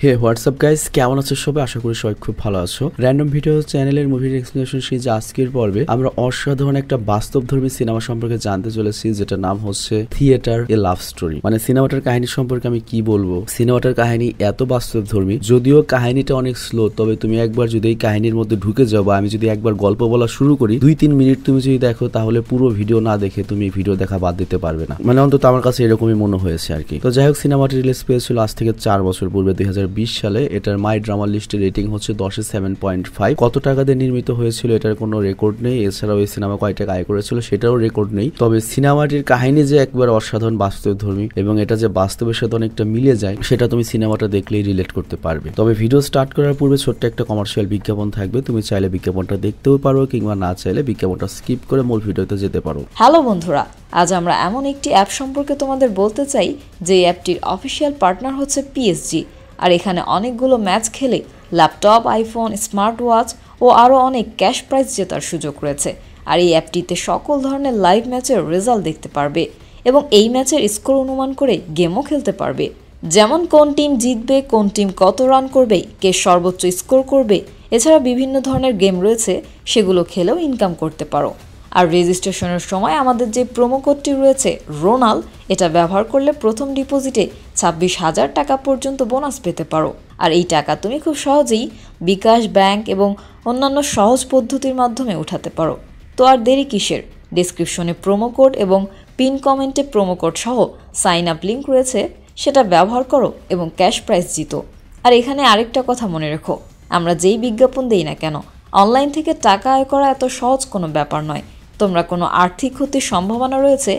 হে WhatsApp guys, কেমন আছো সবাই? আশা করি সবাই খুব ভালো আছো। র্যান্ডম ভিডিও চ্যানেলের মুভির এক্সপ্লেনেশন সিরিজ আজকের পর্বে আমরা অসাধারণ একটা বাস্তবধর্মী সিনেমা সম্পর্কে জানতে চলেছি, যেটা নাম হচ্ছে থিয়েটার এ লাভ স্টোরি। মানে সিনেমাটার কাহিনী সম্পর্কে আমি কি বলবো, সিনেমাটার কাহিনী এত বাস্তবধর্মী, যদিও কাহিনীটা অনেক স্লো, তবে তুমি একবার যদি এই কাহিনীর মধ্যে ঢুকে যাও বা আমি যদি একবার গল্প বলা শুরু করি, 2-3 মিনিট তুমি যদি দেখো তাহলে পুরো ভিডিও না দেখে তুমি ভিডিও দেখা বাদ দিতে পারবে না। মানে অন্তত আমার কাছে এরকমই মনে হয়েছে আর কি। তো যাই হোক, সিনেমাটি রিলিজ পেয়েছিল আজ থেকে 4 বছর পূর্বে 2020 সালে। এটার মাই ড্রামা লিস্টের রেটিং হচ্ছে 10-এ 7.5। কত টাকা দিয়ে নির্মিত হয়েছিল এটার কোনো রেকর্ড নেই। এছাড়াও এই সিনেমা কয় টাকা আয় করেছিল সেটাও রেকর্ড নেই। তবে সিনেমাটির কাহিনী যে একবার অসাধারণ বাস্তবধর্মী এবং এটা যে বাস্তবের সাথে অনেকটা মিলে যায়, সেটা তুমি সিনেমাটা দেখলেই রিলেট করতে পারবে। তবে ভিডিও স্টার্ট করার পূর্বে ছোট্ট একটা কমার্শিয়াল বিজ্ঞাপন থাকবে। তুমি চাইলে বিজ্ঞাপনটা দেখতেও পারো, কিংবা না চাইলে বিজ্ঞাপনটা স্কিপ করে মূল ভিডিওতে যেতে পারো। হ্যালো বন্ধুরা, আজ আমরা এমন একটি অ্যাপ সম্পর্কে তোমাদের বলতে চাই যে অ্যাপটির অফিসিয়াল পার্টনার হচ্ছে পিএসজি। আর এখানে অনেকগুলো ম্যাচ খেলে ল্যাপটপ, আইফোন, স্মার্ট ওয়াচ ও আরও অনেক ক্যাশ প্রাইজ জেতার সুযোগ রয়েছে। আর এই অ্যাপটিতে সকল ধরনের লাইভ ম্যাচের রেজাল্ট দেখতে পারবে এবং এই ম্যাচের স্কোর অনুমান করে গেমও খেলতে পারবে। যেমন কোন টিম জিতবে, কোন টিম কত রান করবে, কে সর্বোচ্চ স্কোর করবে। এছাড়া বিভিন্ন ধরনের গেম রয়েছে, সেগুলো খেলেও ইনকাম করতে পারো। আর রেজিস্ট্রেশনের সময় আমাদের যে প্রোমো কোডটি রয়েছে রোনাল, এটা ব্যবহার করলে প্রথম ডিপোজিটে 26,000 টাকা পর্যন্ত বোনাস পেতে পারো। আর এই টাকা তুমি খুব সহজেই বিকাশ, ব্যাংক এবং অন্যান্য সহজ পদ্ধতির মাধ্যমে উঠাতে পারো। তো আর দেরি কিসের? ডেসক্রিপশনে প্রোমো কোড এবং পিন কমেন্টে প্রোমো কোড সহ সাইন আপ লিঙ্ক রয়েছে, সেটা ব্যবহার করো এবং ক্যাশ প্রাইজ জিতো। আর এখানে আরেকটা কথা মনে রেখো, আমরা যেই বিজ্ঞাপন দেই না কেন, অনলাইন থেকে টাকা আয় করা এত সহজ কোনো ব্যাপার নয়। তোমরা কোনো আর্থিক ক্ষতির সম্ভাবনা রয়েছে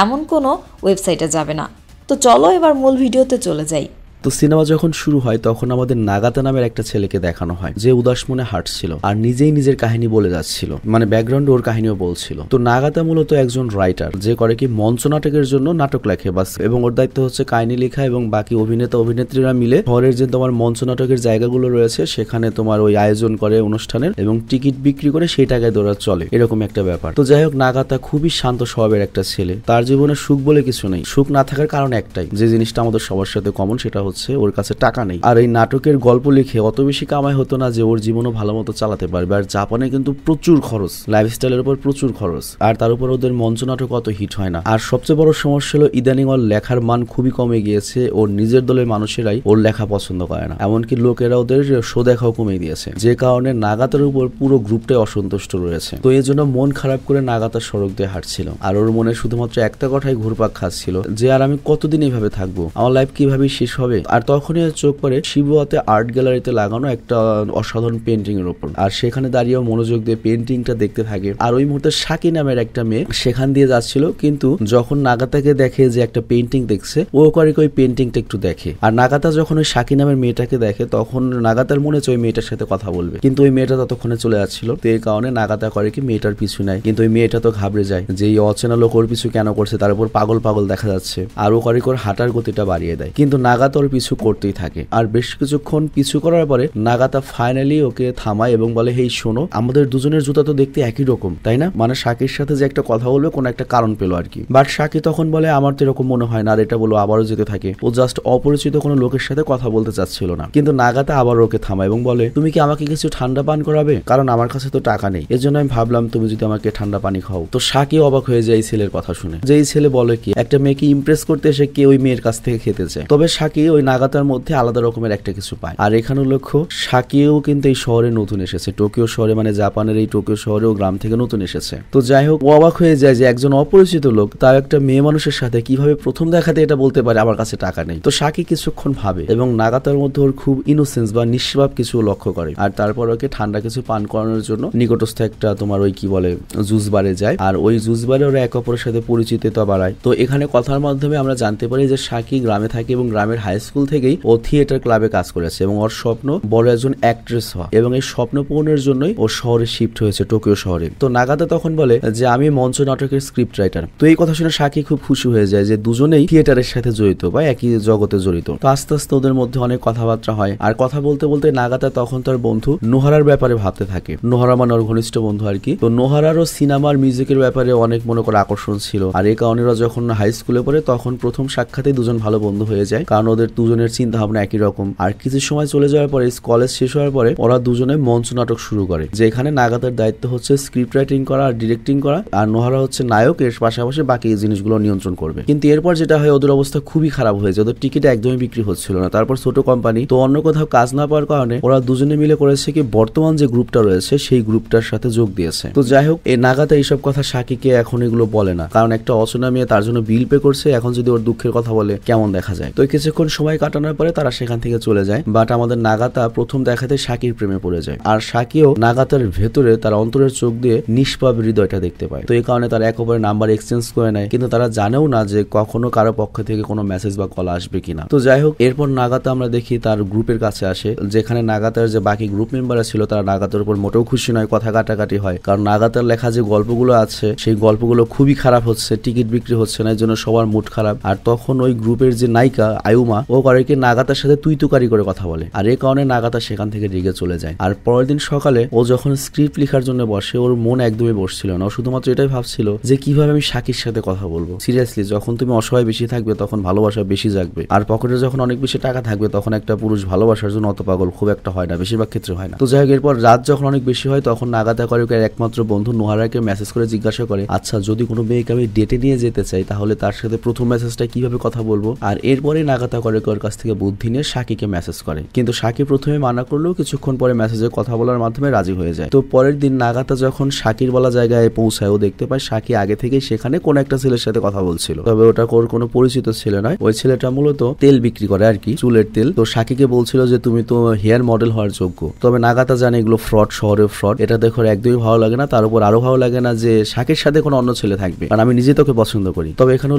এমন কোনো ওয়েবসাইটে যাবে না। তো চলো এবার মূল ভিডিওতে চলে যাই। তো সিনেমা যখন শুরু হয় তখন আমাদের নাগাতা নামের একটা ছেলেকে দেখানো হয়, যে উদাস মনে হাঁটছিল আর নিজেই নিজের কাহিনী বলে যাচ্ছিল, মানে ব্যাকগ্রাউন্ডে ওর কাহিনীও বলছিল। তো নাগাতা মূলত একজন রাইটার, যে করে কি মঞ্চ নাটকের জন্য নাটক লেখে বাস, এবং ওর দায়িত্ব হচ্ছে কাহিনী লেখা এবং বাকি অভিনেতা অভিনেত্রীরা মিলে শহরের যে তোমার মঞ্চ নাটকের জায়গাগুলো রয়েছে সেখানে তোমার ওই আয়োজন করে অনুষ্ঠানের এবং টিকিট বিক্রি করে সেই টাকায় দৌড়া চলে, এরকম একটা ব্যাপার। তো যাই হোক, নাগাতা খুবই শান্ত স্বভাবের একটা ছেলে। তার জীবনে সুখ বলে কিছু নেই। সুখ না থাকার কারণ একটাই, যে জিনিসটা আমাদের সবার সাথে কমন, সেটা হচ্ছে ওর কাছে টাকা নেই। আর এই নাটকের গল্প লিখে অত বেশি কামাই হতো না যে ওর জীবনও ভালো মতো চালাতে পারবে। আর জাপানে কিন্তু প্রচুর খরচ, লাইফস্টাইলের উপর প্রচুর খরচ, আর তার উপর ওদের মঞ্চ নাটক অত হিট হয় না। আর সবচেয়ে বড় সমস্যা হলো ইদানিং ওর লেখার মান খুবই কমে গিয়েছে। ওর নিজের দলের মানুষেরাই ওর লেখা পছন্দ করে না, এমনকি লোকেরা ওদের শো দেখাও কমে দিয়েছে, যে কারণে নাগাতার উপর পুরো গ্রুপটাই অসন্তুষ্ট রয়েছে। তো এই জন্য মন খারাপ করে নাগাতা সড়ক দিয়ে হাঁটছিল, আর ওর মনে শুধুমাত্র একটা কথাই ঘুরপাক খাচ্ছিল, যে আর আমি কতদিন এইভাবে থাকবো, আমার লাইফ কিভাবে শেষ হবে। আর তখনই চোখ পড়ে শিবুয়াতে আর্ট গ্যালারিতে লাগানো একটা অসাধারণ পেন্টিং এর উপর, আর সেখানে দাঁড়িয়েও মনোযোগ দিয়ে পেন্টিংটা দেখতে থাকে। আর ওই মুহূর্তে সাকি নামের একটা মেয়ে সেখান দিয়ে যাচ্ছিল, কিন্তু যখন নাগাতাকে দেখে যে একটা পেন্টিং দেখছে, ও করে ওই পেন্টিংটা একটু দেখে। আর নাগাতা যখন ওই সাকি নামের মেয়েটাকে দেখে, তখন নাগাতার মনে হচ্ছে ওই মেয়েটার সাথে কথা বলবে, কিন্তু ওই মেয়েটা ততক্ষণে চলে যাচ্ছিল। তো এই কারণে নাগাতা করে কি মেয়েটার পিছু নেয়, কিন্তু ওই মেয়েটা তো ঘাবড়ে যায় যে এই অচেনা লোক ওর পিছু কেন করছে, তার উপর পাগল পাগল দেখা যাচ্ছে। আর ও করে হাঁটার গতিটা বাড়িয়ে দেয়, কিন্তু নাগাতা ওর পিছু করতেই থাকে। আর বেশ কিছুক্ষণ পিছু করার পরে নাগাতা ফাইনালি ওকে থামায় এবং বলে, হেই শোনো, আমাদের দুজনের জুতা তো দেখতে একই রকম, তাই না? মানে সাকির সাথে যে একটা কথা বলবে, কোন একটা কারণ পেলো আর কি। বাট সাকি তখন বলে, আমার তো এরকম মনে হয় না। আর এটা বলো আবারও যেতে থাকে। ও জাস্ট অপরিচিত কোনো লোকের সাথে কথা বলতে চাচ্ছিল না, কিন্তু নাগাতা আবার ওকে থামায় এবং বলে, তুমি কি আমাকে কিছু ঠান্ডা পান করাবে? কারণ আমার কাছে তো টাকা নেই, এর জন্য আমি ভাবলাম তুমি যদি আমাকে ঠান্ডা পানি খাও। তো সাকি অবাক হয়ে যায় এই ছেলের কথা শুনে, যে এই ছেলে বলে কি একটা মেয়েকে ইমপ্রেস করতে এসে কে ওই মেয়ের কাছ থেকে খেতে চায়। তবে সাকি ওই নাগাতার মধ্যে আলাদা রকমের একটা কিছু পায়। আর এখানে লক্ষ্য, সাকিও কিন্তু এই শহরে নতুন এসেছে, টোকিও শহরে, মানে জাপানের এই টোকিও শহরে ও গ্রাম থেকে নতুন এসেছে। তো যাই হোক, ও অবাক হয়ে যায় যে একজন অপরিচিত লোক তার একটা মেয়ে মানুষের সাথে কিভাবে প্রথম দেখাতে এটা বলতে পারে আমার কাছে টাকা নেই। তো সাকি কিছুক্ষণ ভাবে এবং নাগাতার মধ্যে ওর খুব ইনোসেন্স বা নিষ্পাপ কিছু লক্ষ্য করে। আর তারপর ওকে ঠান্ডা কিছু পান করানোর জন্য নিকটস্থ একটা তোমার ওই কি বলে জুস বারে যায়। আর ওই জুস বারে ওরা এক অপরের সাথে পরিচিততা বাড়ায়। তো এখানে কথার মাধ্যমে আমরা জানতে পারি যে সাকি গ্রামে থাকে এবং গ্রামের হাই স্কুল থেকেই ও থিয়েটার ক্লাবে কাজ করেছে এবং ওর স্বপ্ন বড় একজন অ্যাক্ট্রেস হওয়া, এবং এই স্বপ্ন পূরণের জন্যই ও শহরে শিফট হয়েছে, টোকিও শহরে। তো নাগাতা তখন বলে যে আমি মঞ্চ নাটকের স্ক্রিপ্ট রাইটার। তো এই কথা শুনে সাকি খুব খুশি হয়ে যায় যে দুজনেই থিয়েটারের সাথে জড়িত বা একই জগতে জড়িত। তো আস্তে আস্তে ওদের মধ্যে অনেক কথাবার্তা হয়। আর কথা বলতে বলতে নাগাতা তখন তার বন্ধু নোহারার ব্যাপারে ভাবতে থাকে। নোহারা মানে ওর ঘনিষ্ঠ বন্ধু আর কি। তো নোহারারও সিনেমার মিউজিকের ব্যাপারে অনেক মনে করে আকর্ষণ ছিল। আর এই কারণে ওরা যখন হাই স্কুলে পড়ে তখন প্রথম সাক্ষাতে দুজন ভালো বন্ধু হয়ে যায়, কারণ ওদের দুজনের চিন্তা ভাবনা একই রকম। আর কিছু সময় চলে যাওয়ার পরে কলেজ শেষ হওয়ার পরে ওরা দুজনে মঞ্চ নাটক শুরু করে, যেখানে নাগাতার দায়িত্ব হচ্ছে স্ক্রিপ্ট রাইটিং করা আর ডিরেক্টিং করা, আর নোহারা হচ্ছে নায়ক, এর পাশাপাশি বাকি জিনিসগুলো নিয়ন্ত্রণ করবে। কিন্তু এরপর যেটা হয়, ওদের অবস্থা খুবই খারাপ হয়েছে, ওদের টিকিট একদমই বিক্রি হচ্ছিল না। তারপর ছোট কোম্পানি তো অন্য কোথাও কাজ না পাওয়ার কারণে ওরা দুজনে মিলে করেছে কি বর্তমান যে গ্রুপটা রয়েছে সেই গ্রুপটার সাথে যোগ দিয়েছে। তো যাই হোক, এই নাগাতা এইসব কথা সাকিকে এখন এগুলো বলে না, কারণ একটা অচেনা মেয়ে তার জন্য বিল পে করছে, এখন যদি ওর দুঃখের কথা বলে কেমন দেখা যায়। তো কিছুক্ষণ সময় কাটানোর পরে তারা সেখান থেকে চলে যায়। বাট আমাদের নাগাতা প্রথম দেখাতে সাকির প্রেমে পড়ে যায়, আর সাকিও নাগাতার ভেতরে তার অন্তরের চোখ দিয়ে নিষ্পাপ হৃদয়টা দেখতে পায়। তো এই কারণে তারা এক অপরের নাম্বার এক্সচেঞ্জ করে নেয়, কিন্তু তারা জানেও না যে কখনো কারো পক্ষ থেকে কোনো মেসেজ বা কল আসবে কিনা। তো যাই হোক, এরপর নাগাতা আমরা দেখি তার গ্রুপের কাছে আসে, যেখানে নাগাতার যে বাকি গ্রুপ মেম্বাররা ছিল তারা নাগাতার উপর মোটেও খুশি নয়, কথা কাটাকাটি হয়। কারণ নাগাতার লেখা যে গল্পগুলো আছে সেই গল্পগুলো খুবই খারাপ হচ্ছে, টিকিট বিক্রি হচ্ছে না, এর জন্য সবার মুড খারাপ। আর তখন ওই গ্রুপের যে নায়িকা আয়ুমা, ও করে কি নাগাতার সাথে তুই তুকারি করে কথা বলে, আর এই কারণে নাগাতা সেখান থেকে রেগে চলে যায়। আর পরের দিন সকালে ও যখন স্ক্রিপ্ট লেখার জন্য বসে, ওর মন একদমই বসছিল না, ও শুধুমাত্র এটাই ভাবছিল যে কিভাবে আমি সাকির সাথে কথা বলবো। সিরিয়াসলি, যখন তুমি অসহায় বেশি থাকবে তখন ভালোবাসা বেশি জাগবে, আর পকেটে যখন অনেক বেশি টাকা থাকবে তখন একটা পুরুষ ভালোবাসার জন্য অত পাগল খুব একটা হয় না, বেশিরভাগ ক্ষেত্রে হয় না। তো যাই হোক, এরপর রাত যখন অনেক বেশি হয় তখন নাগাতা করে একমাত্র বন্ধু নোহারাকে মেসেজ করে জিজ্ঞাসা করে, আচ্ছা যদি কোনো মেয়েকে আমি ডেটে নিয়ে যেতে চাই তাহলে তার সাথে প্রথম মেসেজটা কিভাবে কথা বলবো। আর এরপরে নাগাতা করে ওর কাছ থেকে বুদ্ধি নিয়ে সাকিকে মেসেজ করে, কিন্তু সাকি প্রথমে মানা করলেও কিছুক্ষণ পরে মেসেজে কথা বলার মাধ্যমে রাজি হয়ে যায়। তো পরের দিন নাগাতা যখন সাকির বলা জায়গায় পৌঁছায়, ও দেখতে পায় সাকি আগে থেকেই সেখানে কোন একটা ছেলের সাথে কথা বলছিল, তবে ওটা ওর কোনো পরিচিত ছেলে নয়, ওই ছেলেটা মূলত তেল বিক্রি করে আর কি, চুলের তেল। তো সাকিকে বলছিল যে তুমি তো হেয়ার মডেল হওয়ার যোগ্য, তবে নাগাতা জানে এগুলো ফ্রড, শহরে ফ্রড, এটা দেখো একদমই ভালো লাগে না। তার উপর আরো ভালো লাগে না যে সাকির সাথে কোনো অন্য ছেলে থাকবে, কারণ আমি নিজে তোকে পছন্দ করি। তবে এখানে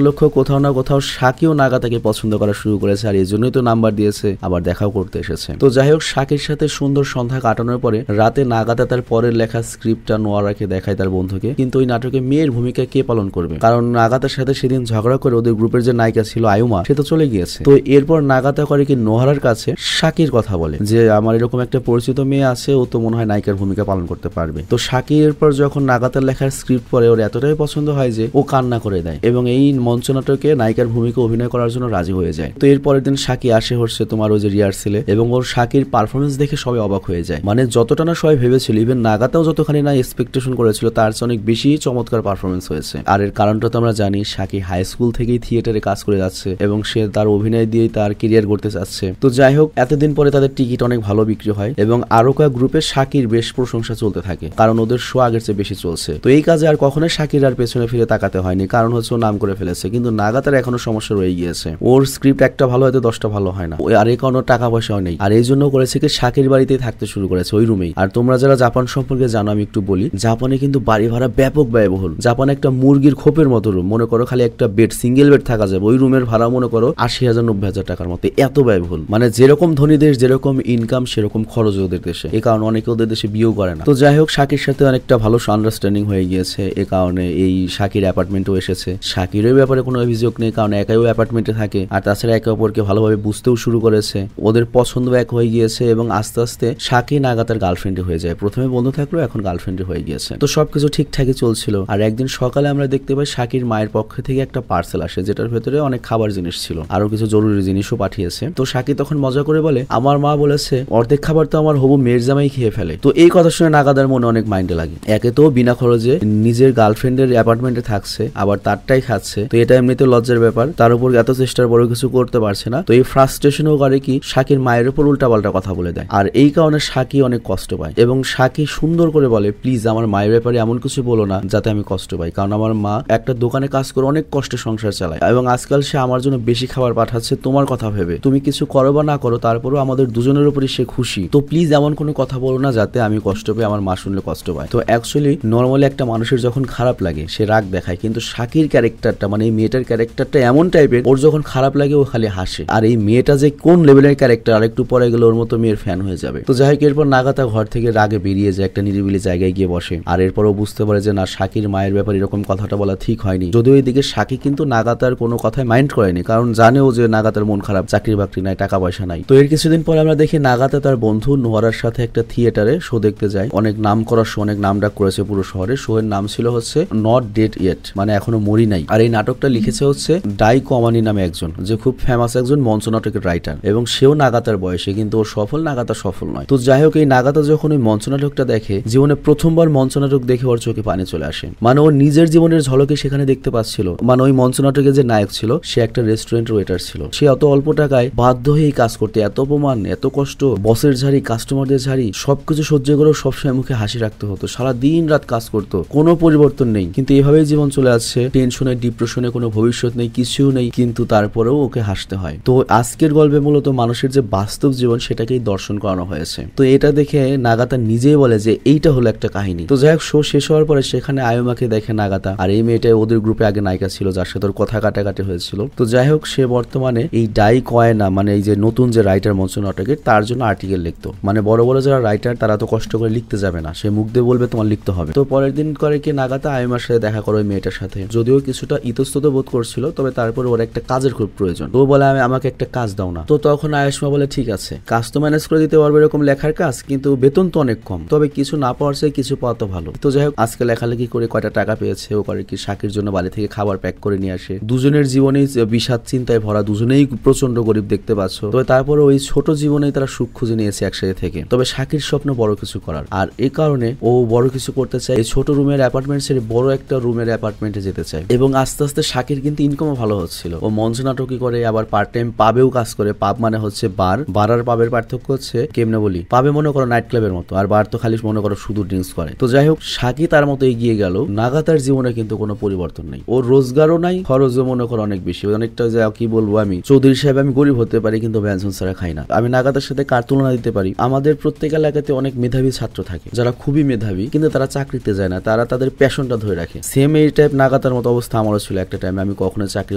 লক্ষ্য কোথাও না কোথাও সাকিও নাগাতাকে পছন্দ করা শুরু করেছে, আর এই জন্যই তো নাম্বার দিয়েছে, আবার দেখাও করতে এসেছে। তো যাই হোক, সাকির সাথে সুন্দর সন্ধ্যা কাটানোর পরে রাতে নাগাতা তার পরের লেখা স্ক্রিপ্টটা নোয়ারাকে দেখায় তার বন্ধুকে, কিন্তু ওই নাটকে মেয়ের ভূমিকা কে পালন করবে, কারণ নাগাতার সাথে সেদিন ঝগড়া করে ওদের গ্রুপের যে নায়িকা ছিল আয়ুমা, সে তো চলে গিয়েছে। তো এরপর নাগাতা করে কি নোহারার কাছে সাকির কথা বলে যে আমার এরকম একটা পরিচিত মেয়ে আছে, ও তো মনে হয় নায়িকার ভূমিকা পালন করতে পারবে। তো সাকি এরপর যখন নাগাতার লেখার স্ক্রিপ্ট পড়ে ওর এতটাই পছন্দ হয় যে ও কান্না করে দেয় এবং এই মঞ্চ নাটকে নায়িকার ভূমিকা অভিনয় করার জন্য রাজি হয়ে যায়। তো এর পরের দিন সাকি আসে হচ্ছে তোমার ওই যে রিহার্সেলে, এবং ওর সাকির পারফরমেন্স দেখে সবাই অবাক হয়ে যায়, মানে যতটা না সবাই ভেবেছিল, ইভেন নাগাতাও যতখানি না এক্সপেকটেশন করেছিল তার চেয়ে অনেক বেশি চমৎকার পারফরমেন্স হয়েছে। আর এর কারণটা তো আমরা জানি, সাকি হাই স্কুল থেকেই থিয়েটারে কাজ করে যাচ্ছে এবং সে তার অভিনয় দিয়েই তার ক্যারিয়ার করতে চাচ্ছে। তো যাই হোক, এতদিন পরে তাদের টিকিট অনেক ভালো বিক্রি হয় এবং আরো কয়েক গ্রুপে সাকির বেশ প্রশংসা চলতে থাকে, কারণ ওদের শো আগের চেয়ে বেশি চলছে। তো এই কাজে আর কখনোই সাকির আর পেছনে ফিরে তাকাতে হয়নি, কারণ হচ্ছে ও নাম করে ফেলেছে। কিন্তু নাগাতার এখনো সমস্যা রয়ে গিয়েছে, ওর স্ক্রিপ্ট একটা ভালো হয়তো 10টা ভালো হয় না, আর এই কারণে টাকা পয়সাও নেই, আর এই জন্য করেছে কি সাকির বাড়িতেই থাকতে শুরু করেছে, ওই রুমেই। আর তোমরা যারা জাপান সম্পর্কে জানো আমি একটু বলি, জাপানে কিন্তু বাড়ি ভাড়া ব্যাপক ব্যয়বহুল। জাপানে একটা মুরগির খোপের মতো রুম, মনে করো খালি একটা বেড, সিঙ্গেল বেড থাকা যাবে, ওই রুমের ভাড়া মনে করো 80,000-90,000 টাকার মতো, এত ব্যয়বহুল। মানে যেরকম ধনী দেশ যেরকম ইনকাম সেরকম খরচ ওদের দেশে, এই কারণে অনেকে ওদের দেশে বিয়েও করে না। তো যাই হোক, সাকির সাথে অনেকটা ভালো আন্ডারস্ট্যান্ডিং হয়ে গিয়েছে, এ কারণে এই সাকির অ্যাপার্টমেন্টও এসেছে। সাকির ওই ব্যাপারে কোনো অভিযোগ নেই, কারণ একাই ও অ্যাপার্টমেন্টে থাকে, আর তাছাড়া একে অপরকে ভালোভাবে বুঝতেও শুরু করেছে, ওদের পছন্দ এক হয়ে গিয়েছে এবং আস্তে আস্তে সাকি নাগাতার গার্লফ্রেন্ডে হয়ে যায়। প্রথমে বন্ধু থাকলো, এখন গার্লফ্রেন্ডে হয়ে গিয়েছে। তো সবকিছু ঠিকঠাকই চলছিল। আর একদিন সকালে আমরা দেখতে পাই সাকির মায়ের পক্ষ থেকে একটা পার্সেল আসে, যেটার ভেতরে অনেক খাবার জিনিস ছিল, আরো কিছু জরুরি জিনিসও পাঠিয়েছে। তো সাকি তখন মজা করে বলে, আমার মা বলেছে অর্ধেক খাবার তো আমার হবু মেয়ের জামাই খেয়ে ফেলে। তো এই কথা শুনে নাগাদার মনে অনেক মাইন্ডে লাগে, একে তো বিনা খরচে নিজের গার্লফ্রেন্ডের অ্যাপার্টমেন্টে থাকছে, আবার তারটাই খাচ্ছে, তো এটা এমনিতে লজ্জার ব্যাপার, তার উপর এত চেষ্টার বড় কিছু করতে পারছে না। তো এই ফ্রাস্ট্রেশনও করে কি সাকির মায়ের উপর উল্টাপাল্টা কথা বলে দেয়, আর এই কারণে সাকি অনেক কষ্ট পায় এবং সাকি সুন্দর করে বলে, প্লিজ আমার মায়ের ব্যাপারে এমন কিছু বলো না যাতে আমি কষ্ট পাই, কারণ আমার মা একটা দোকানে কাজ করে অনেক কষ্টে সংসার চালায় এবং আজকাল সে আমার জন্য বেশি খাবার পাঠাচ্ছে তোমার কথা ভেবে, তুমি কিছু করো বা না করো তারপরেও আমাদের দুজনের উপরই সে খুশি, তো প্লিজ এমন কোনো কথা বলো না যাতে আমি কষ্ট পাই, আমার মা শুনলে কষ্ট পায়। তো অ্যাকচুয়ালি নর্মালি একটা মানুষের যখন খারাপ লাগে সে রাগ দেখায়, কিন্তু সাকির ক্যারেক্টারটা মানে এই মেয়েটার ক্যারেক্টারটা এমন টাইপের, ওর যখন খারাপ লাগে ও খালি হাসে, আর এই মেয়েটা যে কোন লেভেলের ক্যারেক্টার আর একটু পরে গেলে ওর মতো মেয়ের ফ্যান হয়ে যাবে। তো যাই হোক, এরপর নাগাতা ঘর থেকে রাগে বেরিয়ে যায়, একটা নিরিবিলি জায়গায় গিয়ে বসে, আর এরপরও বুঝতে পারে যে না, সাকির মায়ের ব্যাপারে এরকম কথাটা বলা ঠিক হয়নি। যদিও এইদিকে সাকি কিন্তু নাগাতার কোনো কথায় মাইন্ড করেনি, কারণ জানেও যে নাগাতার মন খারাপ, চাকরি বাকরি নাই, টাকা পয়সা নাই। তো এর কিছুদিন পরে আমরা দেখি নাগাতা তার বন্ধু নোয়ারার সাথে একটা থিয়েটারে শো দেখতে যায়। অনেক নাম করা শো, অনেক নামডাক করেছে পুরো শহরে। শো এর নাম ছিল হচ্ছে নট ডেড ইয়েট, মানে এখনো মরি নাই। আর এই নাটকটা লিখেছে হচ্ছে ডাই কমানি নামে একজন, যে খুব ফেমাস একজন মঞ্চ নাটকের রাইটার, এবং সেও নাগাতার বয়সে, কিন্তু ওর সফল, নাগাতা সফল নয়। তো যাই হোক, এই নাগাতা যখন ওই মঞ্চ নাটকটা দেখে, জীবনে প্রথমবার মঞ্চ নাটক দেখে ওর চোখে পানি চলে আসে। মানে ওর নিজের জীবনের ঝলকে সেখানে দেখতে পাচ্ছিল। মানে ওই মঞ্চ নাটকে যে নায়ক ছিল সে একটা রেস্টুরেন্ট ওয়েটার ছিল। সে অত অল্প টাকায় বাধ্য হয়ে কাজ করতে, এত অপমান, এত কষ্ট, বসের ঝাড়ি, কাস্টমারদের ঝাড়ি, সবকিছু সহ্য করেও সবসময় মুখে হাসি রাখতে হতো। সারা দিন রাত কাজ করতো, কোনো পরিবর্তন নেই। কিন্তু এভাবেই জীবন চলে আসছে, টেনশনে, ডিপ্রেশনে, কোনো ভবিষ্যৎ নেই, কিছু নেই, কিন্তু তারপরেও ওকে হাসতে হয়। তো আজকের গল্পে মূলত মানুষের যে বাস্তব জীবন সেটাকেই দর্শন করানো হয়েছে। তো এটা দেখে নাগাতা নিজেই বলে যে এইটা হলো একটা কাহিনী। তো যাই হোক, শো শেষ হওয়ার পরে সেখানে আয়ুমাকে দেখে নাগাতা, আর এই মেয়েটা ওদের গ্রুপে আগে নায়িকা ছিল, যার সাথে ওর কথা কাটাকাটি হয়েছিল। তো যাই হোক, সে বর্তমানে এই ডাই কয়না, মানে এই যে নতুন যে রাইটার মঞ্চ নাটকের, তার জন্য আর্টিকেল লিখতো। মানে বড় বড় যারা রাইটার তারা তো কষ্ট করে লিখতে যাবে না, সে মুখ দিয়ে বলবে তোমার লিখতে হবে। তো পরের দিন করে কি নাগাতা আয়ুমার সাথে দেখা করে ওই মেয়েটার সাথে, যদিও কিছুটা ইতস্তত বোধ করছিল, তবে তারপরে ওর একটা কাজের খুব প্রয়োজন। তো বলে আমাকে একটা কাজ দাও না। তো তখন আয়ুষ্মা বলে ঠিক আছে, কাজ তো ম্যানেজ করে দিতে পারবে, এরকম লেখার কাজ, কিন্তু বেতন তো অনেক কম, তবে কিছু না পাওয়ার চেয়ে কিছু পাওয়া তো ভালো। তো যাই হোক, আজকে লেখালেখি করে কয়টা টাকা পেয়েছে, ও করে কি শাকির জন্য বাড়ি থেকে খাবার প্যাক করে নিয়ে আসে। দুজনের জীবনেই বিষাদ চিন্তায় ভরা, দুজনেই প্রচন্ড গরিব দেখতে পাচ্ছ। তবে তারপরে ওই ছোট জীবনেই তারা সুখ খুঁজে নিয়েছে একসাথে থেকে। তবে শাকির স্বপ্ন বড় কিছু করার, আর এই কারণে ও বড় কিছু করতে চায়। এই ছোট রুমের অ্যাপার্টমেন্ট ছেড়ে বড় একটা রুমের অ্যাপার্টমেন্টে যেতে চায়। এবং আস্তে আস্তে শাকির কিন্তু ইনকামও ভালো হচ্ছিল। ও মঞ্চ নাটকই করে, আবার পার্ট টাইম পাবেও কাজ করে। পাব মানে হচ্ছে বার আর পাবের পার্থক্য হচ্ছে কেমনে বলি, পাবে মনে করো নাইট ক্লাবের মতো, আর বার তো খালি মনে করো শুধু ড্রিঙ্কস করে। তো যাই হোক, শাকি তার মতো এগিয়ে গেল। নাগাতার জীবনে কিন্তু কোনো পরিবর্তন নেই, ওর রোজগারও নাই, খরচও মনে করো অনেক বেশি। অনেকটা যে কি বলবো, আমি চৌধুরী সাহেব, আমি গরিব হতে পারি কিন্তু ব্যঞ্জন ছাড়া খাই না। আমি নাগাতার সাথে কার তুলনা দিতে পারি, আমাদের প্রত্যেক এলাকাতে অনেক মেধাবী ছাত্র থাকে যারা খুবই মেধাবী, কিন্তু তারা চাকরিতে যায় না, তারা তাদের প্যাশনটা ধরে রাখে। সেম এই টাইপ নাগাতার মতো অবস্থা আমারও ছিল একটা টাইমে। আমি কখনো চাকরি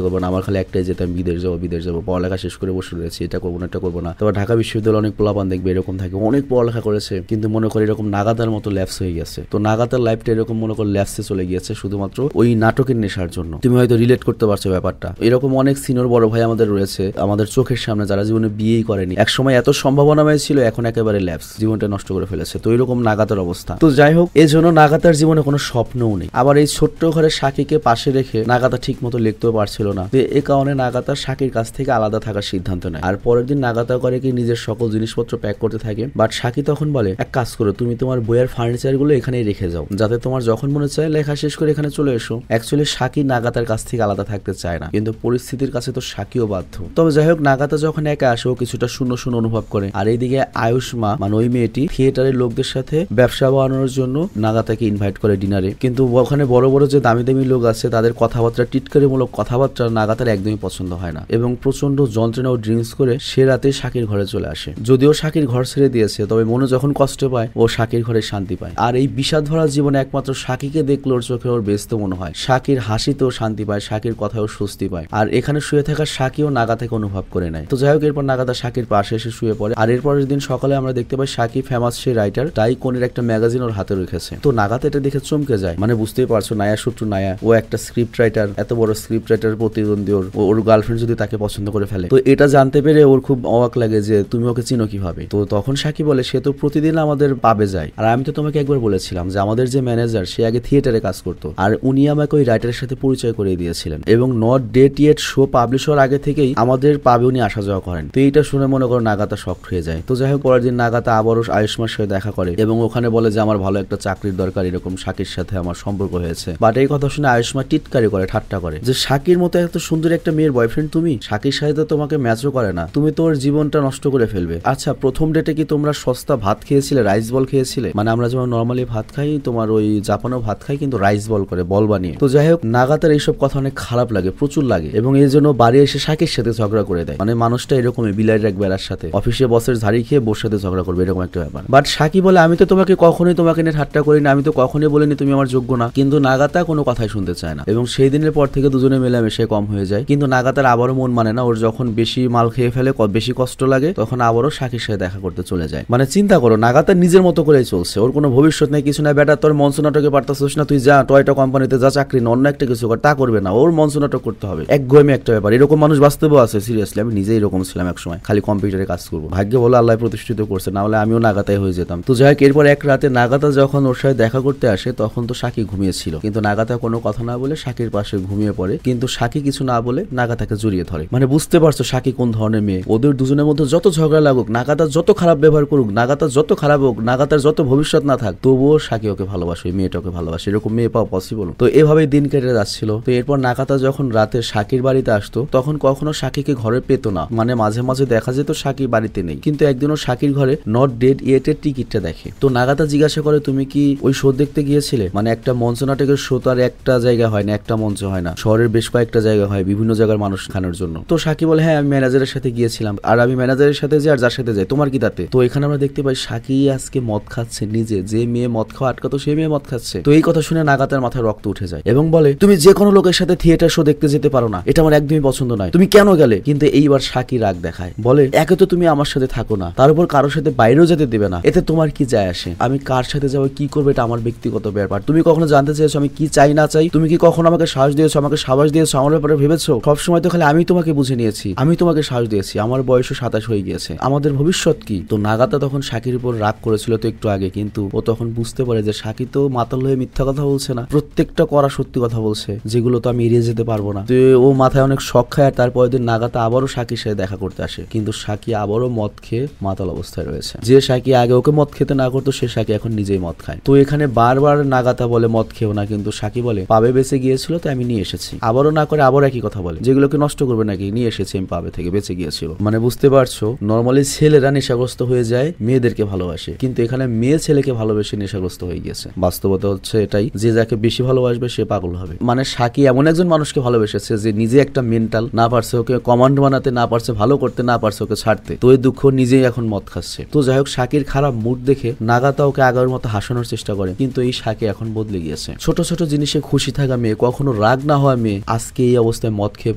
করবো না, আমার খালি একটাই যেতাম, বিদেশ যাবো, পড়ালেখা শেষ করে বসে রয়েছি, এটা করবো না, এটা করবো না। তবে ঢাকা বিশ্ববিদ্যালয়ে অনেক পোলাপান দেখবে এরকম থাকে, অনেক পড়ালেখা করেছে, কিন্তু মনে করে এরকম নাগাতার মতো ল্যাপস হয়ে গেছে। তো নাগাতার লাইফটা এরকম মনে করে ল্যাপসে চলে গিয়েছে শুধুমাত্র ওই নাটকের নেশার জন্য। তুমি হয়তো রিলেট করতে পারছো ব্যাপারটা। এরকম অনেক সিনিয়র বড় ভাই আমাদের রয়েছে আমাদের চোখের সামনে, যারা জীবনে বিয়েই করেনি, একসময় এত সম্ভাবনাময় ছিল, এখন একেবারে ল্যাপস, জীবনটা নষ্ট করে ফেলেছে। তো এরকম নাগাতার অবস্থা। তো যাই হোক, এই জন্য নাগাতার জীবনে কোনো স্বপ্নও নেই। আবার এই ছোট্ট ঘরে শাকিকে পাশে রেখে নাগাতা ঠিক মতো লিখতেও পারছিল না। তো এই কারণে নাগাতা শাকির কাছ থেকে আলাদা থাকার সিদ্ধান্ত নেয়। আর পরের দিন নাগাতা করে কি নিজের সকল জিনিসপত্র প্যাক করতে থাকে। বাট শাকি তখন বলে, এক কাজ করো, তুমি তোমার বইয়ের ফার্নিচার গুলো এখানেই রেখে যাও, যাতে তোমার যখন মনে চায় লেখা শেষ করে এখানে চলে এসো। অ্যাকচুয়ালি শাকি নাগাতার কাছ থেকে আলাদা থাকতে চায় না, কিন্তু পরিস্থিতির কাছে তো শাকিও বাধ্য। তবে যাই হোক, নাগাতা যখন একা আসে ও কিছুটা শূন্য শূন্য অনুভব করে। আর এইদিকে আয়ুষ্মা, মানে ওই মেয়েটি, থিয়েটারের লোকদের সাথে ব্যবসা বানানোর জন্য নাগাতাকে ইনভাইট করে ডিনারে। কিন্তু ওখানে বড় বড় যে দামি দামি লোক আছে তাদের কথাবার্তা, টিটকারিমূলক কথাবার্তা নাগাতার একদমই পছন্দ হয় না, এবং প্রচন্ড যন্ত্রণা ও ড্রিঙ্কস করে সে রাতে শাকির ঘরে চলে আসে। যদিও শাকির ঘর ছেড়ে দিয়েছে, তবে মনে যখন কষ্ট পায় ও শাকির ঘরে শান্তি পায়। আর এই বিষাদ ভরা জীবনে একমাত্র শাকিকে দেখলে ওর চোখে ওর ব্যস্ত মনে হয়। শাকির হাসিতেও শান্তি পায়, শাকির কথাও স্বস্তি পায়। আর এখানে শুয়ে থাকা শাকিও নাগাতাকে অনুভব করে নেয়। তো যাই হোক, এরপর নাগাতা শাকির পাশে এসে শুয়ে পড়ে। আর এরপরের দিন সকালে আমরা দেখতে পাই শাকি ফেমাস সেই রাইটার ডাই কোনের একটা ম্যাগাজিন ওর হাতে রেখেছে। তো নাগাতা এটা দেখে চমকে যায়। মানে বুঝতেই পারছো, নায়া শত্রু নায়া, ও একটা স্ক্রিপ্ট রাইটার, এত বড় স্ক্রিপ্ট রাইটার প্রতিদ্বন্দ্বী, ওর গার্লফ্রেন্ড যদি তাকে পছন্দ করে ফেলে। তো এটা জানতে পেরে ওর খুব অবাক লাগে যে তুমি ওকে চিনো কিভাবে। তো তখন শাকি বলে, সে তো প্রতিদিন আমাদের পাবে যায়, আর আমি তো তোমাকে একবার বলেছিলাম যে আমাদের যে ম্যানেজার সে আগে থিয়েটারে কাজ করতো, আর উনি আমাকে ওই রাইটারের সাথে পরিচয় করিয়ে দিয়েছিলেন, এবং not date yet show publish হওয়ার আগে থেকেই আমাদের পাবে উনি আসা যাওয়া করেন। তো এইটা শুনে মনে করো নাগাতা শক হয়ে যায়। তো যাই হোক, পরের দিন নাগাতা আবারও আয়ুষ্মার সাথে দেখা করে এবং ওখানে বলে যে আমার ভালো একটা চাকরির দরকার, এরকম শাকির সাথে আমার সম্পর্ক হয়েছে। বাট এই কথা শুনে আয়ুষ্মা টিটকারি করে, ঠাট্টা করে যে শাকির মতো এত সুন্দর একটা মেয়ের বয়ফ্রেন্ড তুমি, শাকির সাথে তো তোমাকে ম্যাচও করে না, তুমি তোর জীবনটা নষ্ট করে ফেলবে। আচ্ছা, প্রথম ডেটে কি তোমরা সস্তা ভাত খেয়েছিলে, রাইস বল খেয়েছিলে? মানে আমরা যেমন নর্মালি ভাত খাই, তোমার ওই জাপানেও ভাত খাই, কিন্তু রাইস বল করে, বল বানিয়ে। তো যাই হোক, নাগাতার এইসব কথা অনেক খারাপ লাগে, প্রচুর লাগে, এবং এই জন্য বাড়ি এসে শাকির সাথে ঝগড়া করে দেয়। মানে মানুষটা এরকমই, বিলাইয়ের এক বেড়ার সাথে অফিসে বসের ঝাড়ি খেয়ে বোর সাথে ঝগড়া করবে, এরকম একটা ব্যাপার। বাট শাকি বলে, আমি তো তোমাকে কখনোই তোমাকে নিয়ে ঠাট্টা করিনি, আমি তো কখনোই বলিনি তুমি আমার যোগ্য না। কিন্তু নাগাতা কোনো কথাই শুনতে চায় না, এবং সেই দিনের পর থেকে দুজনে মেলামেশে কম হয়ে যায়। কিন্তু নাগাতার আবারও মন মানে না, ওর যখন বেশি মাল খেয়ে ফেলে, বেশি কষ্ট লাগে, তখন আবারও শাকির সাথে দেখা করতে চলে যায়। মানে চিন্তা করো, নাগাতার নিজের মতো করেই চলছে, ওর কোনো ভবিষ্যৎ নেই, কিছু নাই। বেটা, তোর মঞ্চ নাটকে পারতাছিস না, তুই যা টয়টা কোম্পানিতে যা চাকরি, অন্য একটা কিছু কর, তা করবে না, ওর মঞ্চ নাটক করতে হবে। একঘেয়েমি একটা ব্যাপার। এরকম মানুষ বাস্তবেও আছে, সিরিয়াসলি। আমি নিজেই এরকম ছিলাম এক সময়, খালি খালি কম্পিউটারে কাজ করবো। ভাগ্যে বলে আল্লাহ প্রতিষ্ঠিত করছে, না হলে আমিও নাগাতাই হয়ে যেতাম। তো যাই হোক, এরপর এক রাতে নাগাতা যখন ওর সাথে দেখা করতে আসে তখন তো সাকি ঘুমিয়েছিল, কিন্তু নাগাতা কোনো কথা না বলে সাকির পাশে ঘুমিয়ে পড়ে। কিন্তু সাকি কিছু না বলে নাগাতাকে জড়িয়ে ধরে। মানে বুঝতে পারছো সাকি কোন ধরনের মেয়ে। ওদের দুজনের মধ্যে যত ঝগড়া লাগুক, নাগাতা যত খারাপ ব্যবহার করুক, নাগাতা যত খারাপ হোক, নাগাতার যত ভবিষ্যৎ না থাক, তবুও সাকি ওকে ভালোবাসে, মেয়েটাকে ভালোবাসে। এরকম মেয়ে পাওয়া পসিবল? তো এভাবেই দিন কেটে যাচ্ছিল। তো এরপর নাগাতা যখন রাতে সাকির বাড়িতে আসতো তখন কখনো সাকিকে ঘরে পেত না। মানে মাঝে মাঝে দেখা যেত সাকি বাড়িতে নেই, কিন্তু একদিনও সাকির ঘরে নট ডেড ইয়েটের টিকিটটা দেখে। তো নাগাতা জিজ্ঞাসা করে, তুমি কি ওই শো দেখতে গিয়েছিলে? মানে একটা মঞ্চ নাটকের শো তো আর একটা জায়গা হয় না, একটা মঞ্চ হয় না, শহরের বেশ কয়েকটা জায়গা হয় বিভিন্ন জায়গার মানুষ খানোর জন্য। তো সাকি বলে, হ্যাঁ আমি ম্যানেজারের সাথে গিয়েছিলাম, আর আমি ম্যানেজারের সাথে যাই আর যার সাথে যাই, তোমার কি তাতে? তো এখানে আমরা দেখতে পাই সাকি আজকে মদ খাচ্ছে নিজে, যে মেয়ে মদ খাওয়া আটকাতো সেই মেয়ে মদ খাচ্ছে। তো এই কথা শুনে নাগাতার মাথায় রক্ত উঠে যায় এবং বলে, তুমি যে কোনো লোকের সাথে থিয়েটার শো দেখতে যেতে পারো না, এটা আমার একদমই পছন্দ নয়, তুমি কেন গেলে? কিন্তু এইবার সাকি রাগ দেখায়, বলে, একে তো তুমি আমার সাথে থাকো না, তার উপর কারোর সাথে বাইরেও যেতে দেবে না, এতে তোমার কি যায় আসে? আমি কার সাথে যাবো কি করবো এটা আমার ব্যক্তিগত ব্যাপার। তুমি কখনো জানতে চেয়েছো আমি কি চাই না চাই? তুমি কি কখনো আমাকে সাহস দিয়েছো, আমাকে সাবাস দিয়েছো, আমার ব্যাপারে ভেবেছো? সবসময় তো খালি আমি তোমাকে বুঝে নিয়েছি, আমি তোমাকে সাহস দিয়েছি, আমার বয়সও 27 হয়ে গিয়েছে, আমাদের ভবিষ্যৎ কি? তো নাগাতা তখন সাকির উপর রাগ করেছিল তো একটু আগে, কিন্তু ও তখন বুঝতে পারে যে সাকি তো মাতাল হয়ে মিথ্যা কথা বলছে না, প্রত্যেকটা করা সত্যি কথা বলছে, যেগুলো তো আমি এড়িয়ে যেতে পারবো না। তো ও মাথায় অনেক শখ খায়। আর তারপরের দিন নাগাতা আবারও সাকির সাথে দেখা করতে আসে, কিন্তু সাকি আবারও মদ খেয়ে মাতাল অবস্থায় রয়েছে। যে সাকি আগে ওকে মদ খেতে না করতো সে সাকি এখন নিজেই মদ খায়। তো এখানে বারবার নাগাতা বলে মদ খেও না, কিন্তু সাকি বলে পাবে বেঁচে গিয়েছিল তো আমি নিয়ে এসেছি। আবারও না করে আবার একই কথা বলে, যেগুলোকে নষ্ট করবে নাকি, নিয়ে এসেছি আমি পাবে থেকে, বেঁচে গিয়েছিল। মানে বুঝতে পারছো, নর্মালি ছেলেরা নেশাগ্রস্ত হয়ে যায় মেয়েদেরকে ভালোবাসে, কিন্তু এখানে মেয়ে ছেলেকে ভালোবেসে নেশাগ্রস্ত হয়ে গিয়েছে। বাস্তবতা হচ্ছে এটাই, যে যাকে বেশি ভালোবাসবে সে পাগল হবে। মানে সাকি এমন একজন মানুষকে ভালোবেসেছে যে নিজে একটা মেন্টাল, না পারছে ওকে কমান্ড বানাতে, না পারছে ভালো করতে, না পারছে ওকে ছাড়তে, তো এই দুঃখ নিজেই এখন মদ খাচ্ছে। তো যাই হোক, সাকির খারাপ মুড দেখে নাগাতা ওকে আগের মতো হাসানোর চেষ্টা করে, কিন্তু এই সাকি এখন বদলে গিয়েছে। ছোট ছোট জিনিসে খুশি থাকা মেয়ে, কখনো রাগ না হওয়া মেয়ে আজকে এই অবস্থায় মদ খেয়ে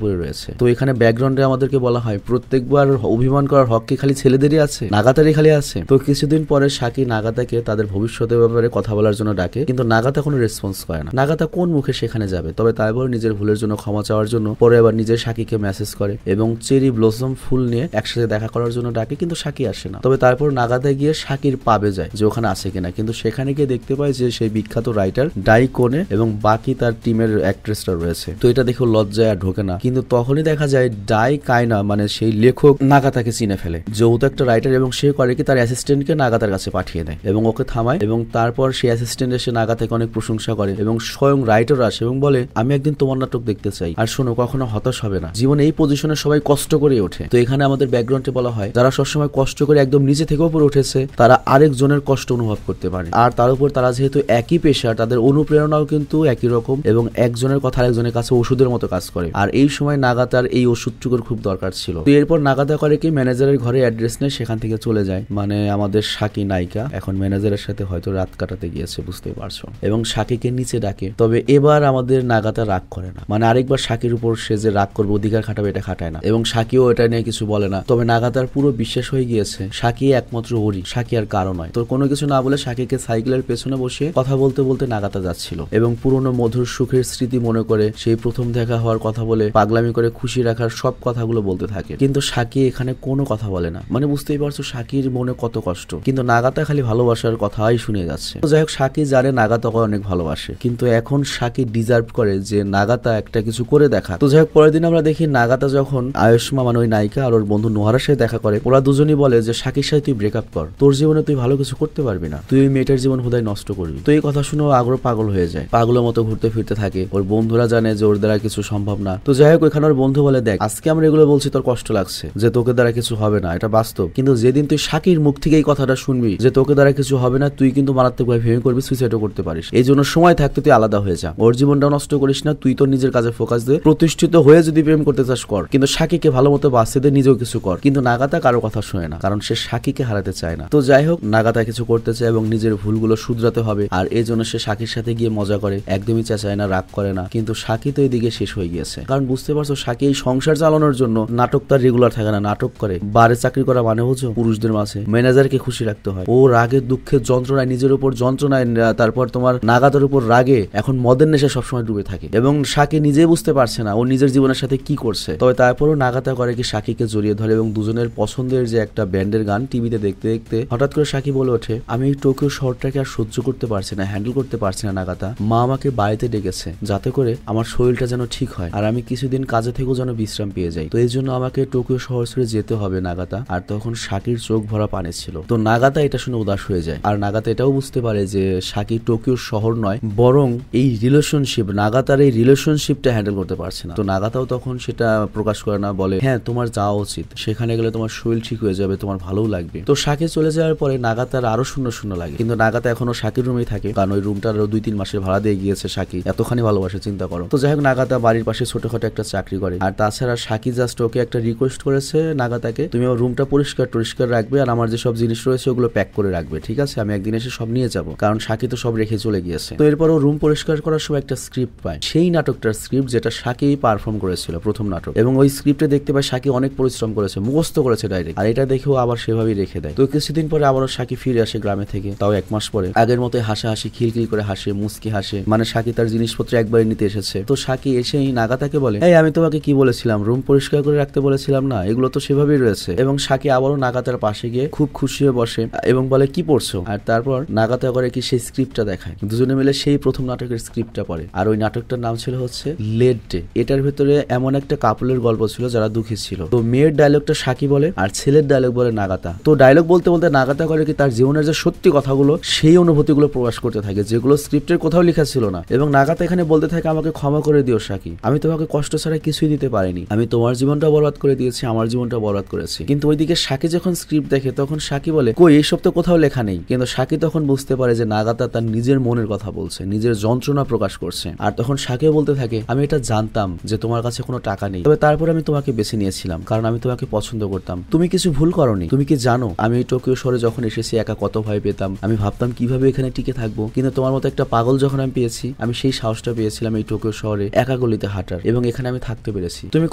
পড়ে রয়েছে। তো এখানে ব্যাকগ্রাউন্ডে আমাদেরকে বলা হয় প্রত্যেকবার অভিমান করার হক কি খালি ছেলেদেরই আছে, নাগাতারই খালি আছে? তো কিছুদিন পরে সাকি নাগাতাকে তাদের ভবিষ্যতের ব্যাপারে কথা বলার জন্য ডাকে, কিন্তু নাগাতা কোনো রেসপন্স করে না। নাগাতা কোন মুখে সেখানে যাবে? তবে তারপর নিজের ভুলের জন্য ক্ষমা চাওয়ার জন্য পরে আবার নিজের সাকিকে মেসেজ করে এবং চেরি ব্লসম ফুল নিয়ে একসাথে দেখা করার জন্য ডাকে, কিন্তু সাকি আসে না। তবে তারপর নাগাতা গিয়ে সাকির পাবে যায় যে ওখানে আছে কিনা, কিন্তু সেখানে গিয়ে দেখতে পায় যে সেই বিখ্যাত রাইটার ডাই কোনে এবং বাকি তার টিমের অ্যাক্ট্রেসরা রয়েছে। তো এটা দেখে লজ্জায় আর ঢোকে না, কিন্তু তখনই দেখা যায় ডাই কায়না মানে সেই লেখক নাগাতাকে চিনে ফেলে, যেহেতু একটা রাইটার, এবং সে করে কি তার অ্যাসিস্ট্যান্টকে নাগাতার কাছে পাঠিয়ে দেয় এবং ওকে থামায়, এবং তারপর সেই অ্যাসিস্ট্যান্ট এসে নাগাতাকে অনেক প্রশংসা করে এবং স্বয়ং রাইটার আসে এবং বলে, আমি একদিন তোমার নাটক দেখতে চাই, আর শোনো কখনো হতাশ হবে না, জীবনে এই পজিশনে সবাই কষ্ট করে ওঠে। তো এখানে আমাদের ব্যাকগ্রাউন্ডে বলা হয় যারা সবসময় কষ্ট করে একদম নিচে থেকে উপরে উঠেছে তারা আরেকজনের কষ্ট অনুভব করতে পারে, আর তার উপর তারা যেহেতু একই পেশা তাদের অনুপ্রেরণাও কিন্তু একই রকম এবং একজনের কথা আরেকজনের কাছে ওষুধের মতো কাজ করে। আর এই সময় নাগাতার এই ওষুধটুকুর খুব দরকার ছিল। তো এরপর নাগাতা করে কি ম্যানেজারের ঘরে অ্যাড্রেস নেয়, সেখান থেকে চলে যায়। মানে আমাদের সাকি নায়িকা এখন ম্যানেজারের সাথে হয়তো রাত কাটাতে গিয়েছে, বুঝতেই পারছো, এবং সাকিকে নিচে ডাকে। তবে এবার আমাদের নাগাতা রাগ করে না, মানে আরেকবার সাকির উপর সে যে রাগ করবে অধিকার খাটাবে এটা খাটায় না, এবং সাকিও এটা নিয়ে কিছু বলে না। তবে নাগাতার পুরো বিশ্বাস হয়ে গিয়েছে সাকি একমাত্র ওরই, সাকি আর কারো নয়। তো কোনো কিছু না বলে সাকিকে সাইকেলের পেছনে বসে কথা বলতে বলতে নাগাতা যাচ্ছিল এবং পুরনো মধুর সুখের স্মৃতি মনে করে সেই প্রথম দেখা হওয়ার কথা বলে পাগলামি করে খুশি রাখার সব কথাগুলো বলতে থাকে, কিন্তু সাকি এখানে কোনো কথা বলে না। মানে বুঝতেই পারছো সাকির মনে কত কষ্ট, কিন্তু নাগাতা খালি ভালোবাসার কথাই শুনে যাচ্ছে। তো যাই হোক, সাকি জানে নাগাতাকে অনেক ভালোবাসে, কিন্তু এখন সাকি ডিজার্ভ করে যে নাগাতা একটা কিছু করে দেখা। তো যাই হোক, পরের দিন আমরা দেখি নাগাতা যখন আয়ুষ্মা মানে ওই নায়িকা আর ওর বন্ধু নোহারার সাথে দেখা করে, ওরা দুজনই বলে যে সাকির সাথে তুই ব্রেকআপ কর, তোর জীবনে তুই ভালো কিছু করতে পারবি না, তুই ওই মেয়েটার জীবন হুদায় নষ্ট করবি। তো এই কথা শুনে আগ্রহ পাগল হয়ে যায়, পাগলের মতো ঘুরতে ফিরতে থাকে। ওর বন্ধুরা জানে যে ওর দ্বারা কিছু সম্ভব না। তো যাই হোক, ওইখানে ওর বন্ধু বলে, দেখ আজকে আমরা এগুলো বলছি তোর কষ্ট লাগছে যে তোকে দ্বারা কিছু হবে না, এটা বাস্তব, কিন্তু যেদিন তুই সাকির মুখ থেকে এই কথাটা শুনবি যে তোকে দ্বারা কিছু হবে না, তুই কিন্তু মারাত্মকভাবে ভেঙে করবি, সুইসাইডও করতে পারিস। এই জন্য সময় থাকতে তুই আলাদা হয়ে যা, ওর জীবনটা নষ্ট করিস না, তুই তোর নিজের কাজে ফোকাস দে, প্রতিষ্ঠিত হয়ে যদি প্রেম করতে চাস কর, কিন্তু সাকিকে ভালো মতো বাঁচতে দে, নিজেও কিছু কর। কিন্তু নাগাতা কারো কথা শুনে না, কারণ সে সাকিকে হারাতে চায় না। তো যাই হোক, নাগাতা কিছু করতে চায় এবং নিজের ভুলগুলো শুধরাতে হবে, আর এই জন্য সে সাকির সাথে গিয়ে মজা করে, একদমই চেঁচায় না, রাগ করে না। কিন্তু সাকি তো এদিকে শেষ হয়ে গিয়েছে, কারণ বুঝতে পারছো সাকি এই সংসার চালানোর জন্য নাটক তার রেগুলার থাকে না, নাটক করে। বারে চাকরি করা মানে হচ্ছে পুরুষদের মাঝে ম্যানেজারকে খুশি রাখতে হয়। ও রাগের দুঃখের যন্ত্রণায়, নিজের উপর যন্ত্রণায়, তারপর তোমার নাগাতার উপর রাগে এখন মদের নেশা সবসময় ডুবে থাকে, এবং সাকি নিজেই বুঝতে পারছে না ও নিজের জীবনের সাথে কি করছে। তবে তারপরও নাগাতা করে কি সাকিকে জড়িয়ে ধরে এবং দুজনের পছন্দের যে একটা ব্যান্ডের গান টিভিতে দেখতে দেখতে হঠাৎ করে সাকি বলে ওঠে, আমি এই টোকিও শহরটাকে আর সহ্য করতে পারছি না, হ্যান্ডেল করতে পারছি না নাগাতা। মা আমাকে বাড়িতে ডেকেছে যাতে করে আমার শরীরটা যেন ঠিক হয় আর আমি কিছুদিন কাজে থেকেও যেন বিশ্রাম পেয়ে যাই। তো এই জন্য আমাকে টোকিও শহর ছেড়ে যেতে হবে নাগাতা। আর তখন সাকির চোখ ভরা পানি ছিল। তো নাগাতা এটা শুনে উদাস হয়ে যায়। আর নাগাতা এটাও বুঝতে পারে যে সাকি টোকিও শহর নয়, বরং এই রিলেশনশিপ, নাগাতার এই রিলেশনশিপটা হ্যান্ডেল করতে পারছে না। তো নাগাতাও তখন সেটা প্রকাশ করে না, বলে হ্যাঁ তোমার যাওয়া উচিত, সেখানে গেলে তোমার শরীর ঠিক হয়ে যাবে, তোমার ভালোও লাগবে। তো সাকি চলে যাওয়ার পরে নাগাতার আরো শূন্য শূন্য লাগে, কিন্তু নাগাতা এখনো সাকির রুমেই থাকে, কারণ ওই রুমটার 2-3 মাসের ভাড়া দিয়ে গিয়েছে সাকি, এতখানি ভালোবাসে চিন্তা করো। তো যাই হোক নাগাতা বাড়ির পাশে ছোটখাটো একটা চাকরি করে। আর তাছাড়া সাকি জাস্ট ওকে একটা রিকোয়েস্ট করেছে নাগাতাকে, তুমি আমার রুমটা পরিষ্কার রাখবে আর আমার যে সব জিনিস রয়েছে ওগুলো প্যাক করে রাখবে, ঠিক আছে? আমি একদিন এসে সব নিয়ে যাব, কারণ সাকি তো সব রেখে চলে গিয়েছে। তো এরপর ও রুম পরিষ্কার করার সময় একটা স্ক্রিপ্ট পায়, সেই নাটকটার স্ক্রিপ্ট যেটা সাকি পারফর্ম করেছিল প্রথম নাটক, এবং ওই স্ক্রিপ্টে দেখতে পায় সাকি অনেক পরিশ্রম করেছে, মুখস্থ করেছে ডাইরেক্ট। আর এটা দেখেও আবার সেভাবেই রেখে দেয়। তো কিছুদিন পরে আবারও সাকি ফিরে আসে গ্রামে থেকে, তাও 1 মাস পরে। আগের মতো হাসাহাসি, খিলখিল করে হাসে, মুস্কি হাসে, মানে সাকি তার জিনিসপত্র একবারে নিতে এসেছে। তো সাকি এসেই নাগাতাকে বলে, এই আমি তোমাকে কি বলেছিলাম, রুম পরিষ্কার করে রাখতে বলেছিলাম না, এগুলো তো সেভাবেই রয়েছে। এবং সাকি আবারও নাগাতার পাশে গিয়ে খুব খুশি হয়ে বসে এবং বলে কি পড়ছো? আর তারপর নাগাতা করে কি সেই স্ক্রিপ্টটা দেখায়, দুজনে মিলে সেই প্রথম নাটকের স্ক্রিপ্টটা পড়ে। আর ওই নাটকটার নাম ছিল হচ্ছে লেট ডে। এটার ভেতরে এমন একটা কাপলের গল্প ছিল যারা দুঃখী ছিল। তো মেয়ের ডায়লগটা সাকি বলে আর ছেলের ডায়লগ বলে নাগাতা। তো ডায়লগ বলতে বলতে নাগাতা করে কি তার জীবনের যে সত্যি কথাগুলো, সেই অনুভূতিগুলো প্রকাশ করতে থাকে, যেগুলো স্ক্রিপ্টের কোথাও লেখা ছিল না। এবং নাগাতা এখানে বলতে থাকে, আমাকে ক্ষমা করে দিও সাকি, আমি তোমাকে কষ্ট ছাড়া কিছুই দিতে পারিনি, আমি তোমার জীবনটা বরবাদ করে দিয়েছি, আমার জীবনটা বরবাদ করেছি। কিন্তু ওইদিকে সাকি যখন স্ক্রিপ্ট দেখে তখন সাকি বলে, কই এইসব তো কোথাও লেখা নেই। কিন্তু সাকি তখন বুঝতে পারে যে নাগাতা তার নিজের মনের কথা বলছে, নিজের যন্ত্রণা প্রকাশ করছে। আর তখন সাকিও বলতে থাকে, আমি এটা জানতাম যে তোমার কাছে কোনো টাকা নেই, তবে তারপর আমি তোমাকে বেছে নিয়েছিলাম, কারণ আমি তোমাকে পছন্দ করতাম। তুমি কিছু ভুল করনি। তুমি কি জানো আমি টোকিও শহরে যখন এসেছি একা কত ভয় পেতাম, আমি ভাবতাম কিভাবে এখানে টিকে থাকবো। কিন্তু তোমার মতো একটা পাগল যখন আমি পেয়েছি, আমি সেই সাহসটা পেয়েছিলাম এই টোকিও শহরে একা গলিতে হাঁটার, এবং এখানে আমি থাকতে পেরেছি। তুমি